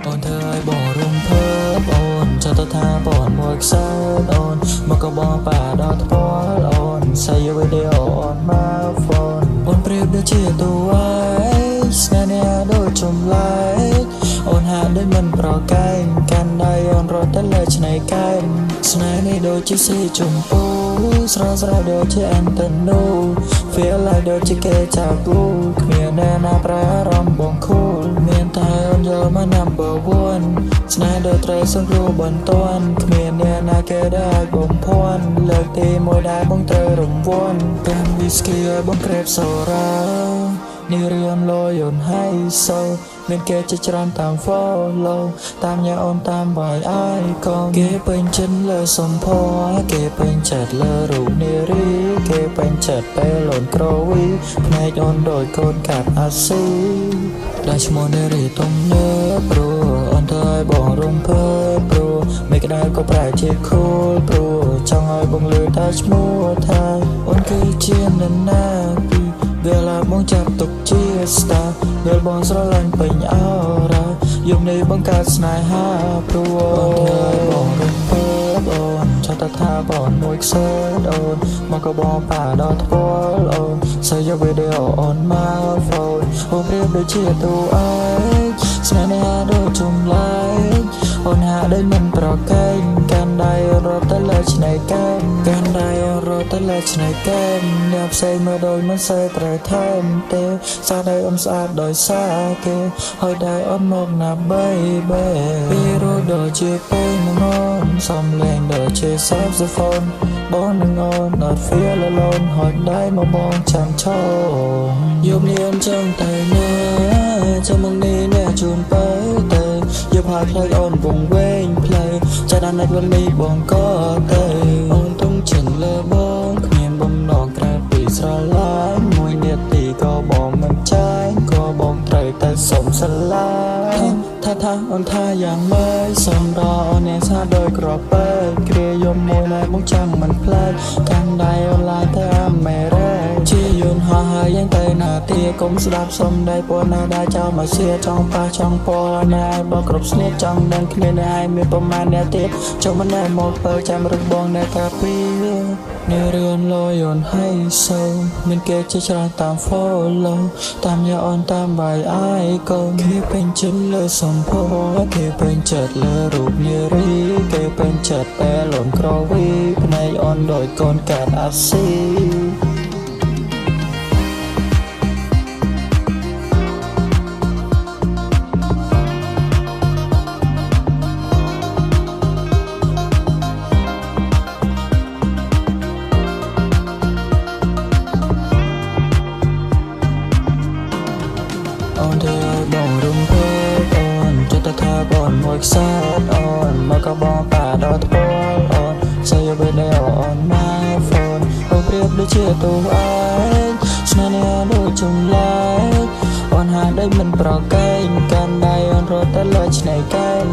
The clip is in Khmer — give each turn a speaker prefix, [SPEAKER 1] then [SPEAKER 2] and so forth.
[SPEAKER 1] អូនធ្វើឲ្យបងរំភើបអូនចង់ទៅថាបងមួយខ្សែអូនមកក៏បងប៉ាដល់ថ្ពាល់អូនsay a video on my phone អូនប្រៀបដូចជាតួឯងស្នេហ៍នេះដូចចម្លែកអូនហាក់ដូចមិនប្រកែកកាន់ដៃអូនរត់ទៅលើឆ្នេរកែងស្នេហ៍នេះដូចជាស៊ីជម្ពូស្រស់ស្រាយដូចជាអានតនូ feel like ដូចជាគេចាគូគ្មានអ្នកណាប្រែអារម្មណ៍បងខូលមានតែអូនយកមក number one ស្នេហ៍ដូចត្រូវសង្គ្រោះបន្ទាន់គ្មានអ្នកណាគេដែលបំភាន់លើកទីមួយដែលបងត្រូវរង្វាន់តាម whisky ឲ្យបងក្រេបសូរ៉ានេះរឿងលយអូនហើយសូមានគេជាច្រើនតាម follow តាមញ៉ាអូនតាមបាយអាយកងគេពេញចិត្តលើសម្ផស្សគេពេញចិត្តលើរូបនារីគេពេញចិត្តពេលអូនក្រវីភ្នែកអូនដូចកូនកាត់អាស៊ីដែលឈ្មោះនារីទំនើបព្រោះអូនធ្វើឲ្យបងរំភើបព្រោះមេក្តៅក៏ប្រែជា cool ព្រោះចង់ឲ្យបងលឺតែឈ្មោះថាអូនគឺជានរណាវាឡាបងចាប់ទុកជា star វាលបងស្រឡាញ់ពេញអរ៉ាយប់នេះបងកើតស្នេហាព្រោះអូនធ្វើឲ្យបងរំភើបអូនចង់ទៅថាបងមួយខ្សែអូនមកក៏បងប៉ាដល់ថ្ពាល់អូន say a video on my phone អូនប្រៀបដូចជាតួឯងស្នេហ៍នេះដូចចម្លែកអូនហាក់ដូចមិនប្រកែកកាន់ដៃអូនរត់ទៅលើឆ្នេរកែងកាន់ដៃអូនរត់ទៅលើឆ្នេរកែងអ្នកផ្សេងមើលដូចមិនសូវត្រូវថែមទេសាដៃអូនស្អាតដោយសារគេហើយដៃអូនមកណា baby ពីរត់ដូចជាពេលនឹងអូនសំលេងដូចជា saxophone បងនឹងអូនអត់ feel alone ហើយដៃមកបងចាំឈរយប់នេះអូនចង់តែណាចាំមកនេះអ្នកជូនទៅយកផាផ្លូវអូនវងវែងផ្លូវចាដល់ណាត់วันนี้បងក៏ទៅអូនទុំចិនលើបងគ្មានបំណងក្រៅពីស្រឡាញ់មួយនាទីក៏បងមិនចាញ់ក៏បងត្រូវតែសុំស្រឡាញ់ថាអូនថាយ៉ាងម៉េចសំរអូនអ្នកសាដោយក្រពើគ្រាយំមួយណែបងចាំមិនផ្លែកកាន់ដៃអូនឡាយទៅអាមេរ៉ាជាយន្តហោះហើយយ៉ាងទៅណាទីកុំស្ដាប់សំដីពណ៌ណាដែលចោលមកសៀចង់ប៉ះចង់ពណ៌ណាបងគ្រប់ស្នៀតចង់ដឹងគ្មានឯងមានប្រមាណអ្នកទៀតចុះមិនណែមកពើចាំរឹកបងនៅកាពីនៅរឿងលយអូនហើយសូមានគេជាច្រើនតាម follow តាមញ៉ាអូនតាមបាយអាយកូនគេពេញចិត្តលើសម្ផស្សគេពេញចិត្តលើរូបនារីគេពេញចិត្តពេលអូនក្រវីភ្នែកអូនដូចកូនកាត់អាស៊ីអូនធ្វើឲ្យបងរំភើបអូនចង់ទៅថាបងមួយខ្សែអូនមកក៏បងប៉ាដល់ថ្ពាល់អូន say a video on my phone អូនប្រៀបដូចជាតួឯងស្នេហ៍នេះដូចចម្លែកអូនហាក់ដូចមិនប្រកែកកាន់ដៃអូនរត់ទៅលើឆ្នេរកែង